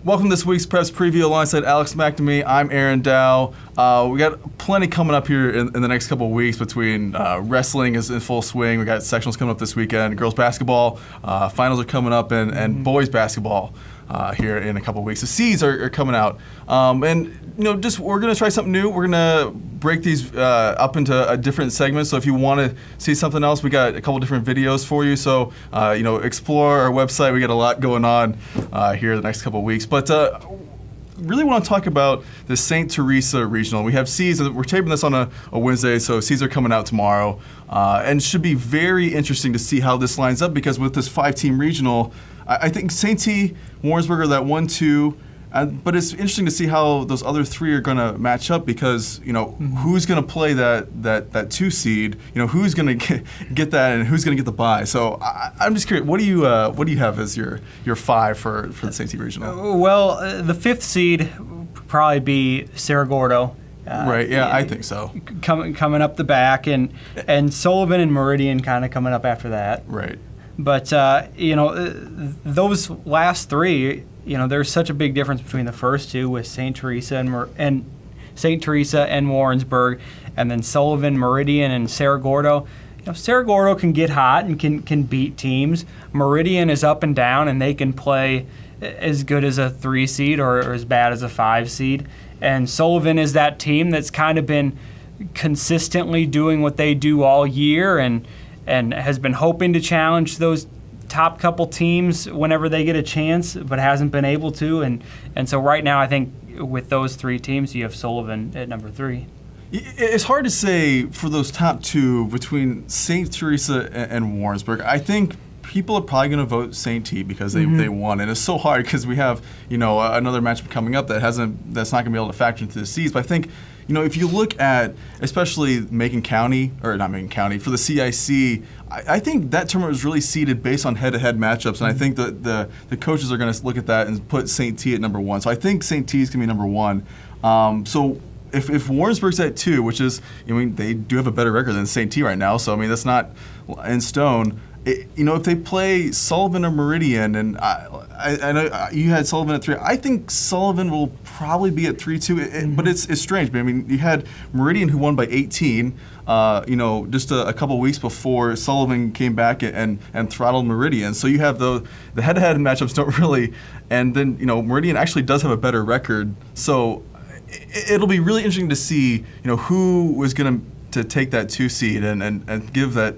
Welcome to this week's Preps Preview alongside Alex McNamee. I'm Aren Dow. We got plenty coming up here in the next couple of weeks between wrestling is in full swing. We got sectionals coming up this weekend. Girls basketball finals are coming up, and boys basketball here in a couple of weeks. The seeds are coming out, and we're gonna try something new. We're gonna break these up into a different segments. So if you want to see something else, we got a couple different videos for you. So explore our website. We got a lot going on here the next couple of weeks, but. Really want to talk about the St. Teresa Regional. We have seeds. We're taping this on a Wednesday, so seeds are coming out tomorrow, and should be very interesting to see how this lines up, because with this 5-team regional, I think St. T, Warrensburg are that 1-2, but it's interesting to see how those other three are going to match up, because who's going to play that 2 seed, who's going to get that, and who's going to get the bye. So I'm just curious, what do you have as your 5 for the St. T regional? Well, the 5th seed would probably be Cerro Gordo. Right. Yeah, I think so. Coming up the back, and Sullivan and Meridian kind of coming up after that. Right. But those last 3. There's such a big difference between the first 2 with St. Teresa and St. Teresa and Warrensburg, and then Sullivan, Meridian, and Cerro Gordo. Cerro Gordo can get hot and can beat teams. Meridian is up and down, and they can play as good as a 3 seed or as bad as a 5 seed. And Sullivan is that team that's kind of been consistently doing what they do all year, and has been hoping to challenge those top couple teams whenever they get a chance, but hasn't been able to. And so right now, I think with those 3 teams, you have Sullivan at number 3. It's hard to say for those top 2 between St. Teresa and Warrensburg. I think people are probably going to vote St. T because they won, and it's so hard because we have another matchup coming up that's not going to be able to factor into the seeds. But I think if you look at especially not Macon County for the CIC, I think that tournament was really seeded based on head-to-head matchups, and I think that the coaches are going to look at that and put St. T at number 1. So I think St. T is going to be number 1. So if Warrensburg's at 2, which is, they do have a better record than St. T right now, so that's not in stone. If they play Sullivan or Meridian, and I know you had Sullivan at 3, I think Sullivan will probably be at 3 too. But it's strange. But you had Meridian, who won by 18, just a couple weeks before Sullivan came back and throttled Meridian. So you have the head-to-head matchups don't really, and then Meridian actually does have a better record. So it'll be really interesting to see who was going to take that 2 seed and give that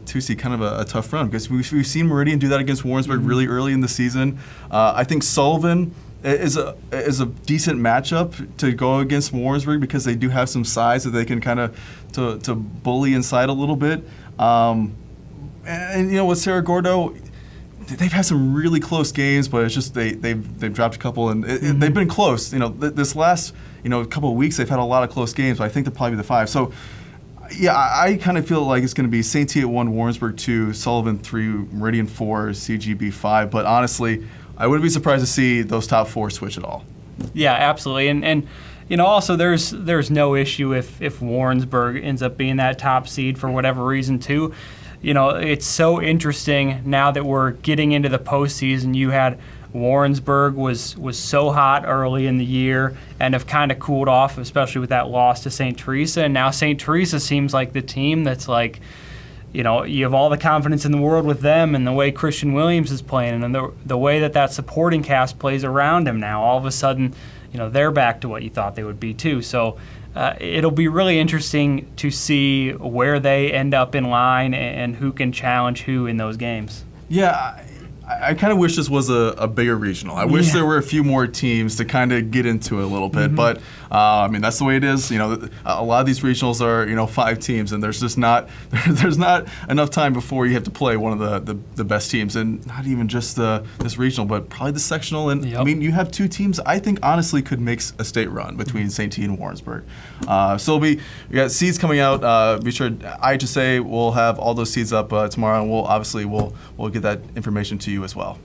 2 seed kind of a tough run, because we've seen Meridian do that against Warrensburg really early in the season. I think Sullivan is a decent matchup to go against Warrensburg, because they do have some size that they can kind of to bully inside a little bit. And with Cerro Gordo, they've had some really close games, but it's just they've dropped a couple, and they've been close. This last couple of weeks they've had a lot of close games, but I think they'll probably be the 5. So. Yeah, I kind of feel like it's going to be St. T at 1, Warrensburg 2, Sullivan 3, Meridian 4, CGB 5. But honestly, I wouldn't be surprised to see those top 4 switch at all. Yeah, absolutely. And also there's no issue if Warrensburg ends up being that top seed for whatever reason too. It's so interesting now that we're getting into the postseason. You had Warrensburg was so hot early in the year and have kind of cooled off, especially with that loss to St. Teresa. And now St. Teresa seems like the team that's like, you have all the confidence in the world with them, and the way Christian Williams is playing, and the way that supporting cast plays around him now. All of a sudden, they're back to what you thought they would be too. So it'll be really interesting to see where they end up in line and who can challenge who in those games. Yeah. I kind of wish this was a bigger regional. I wish there were a few more teams to kind of get into it a little bit. But, that's the way it is. A lot of these regionals are, 5 teams, and there's just not enough time before you have to play one of the best teams. And not even just this regional, but probably the sectional. And, you have 2 teams I think honestly could make a state run between St. T and Warrensburg. So we got seeds coming out. Be sure IHSA will have all those seeds up tomorrow, and we'll get that information to you as well.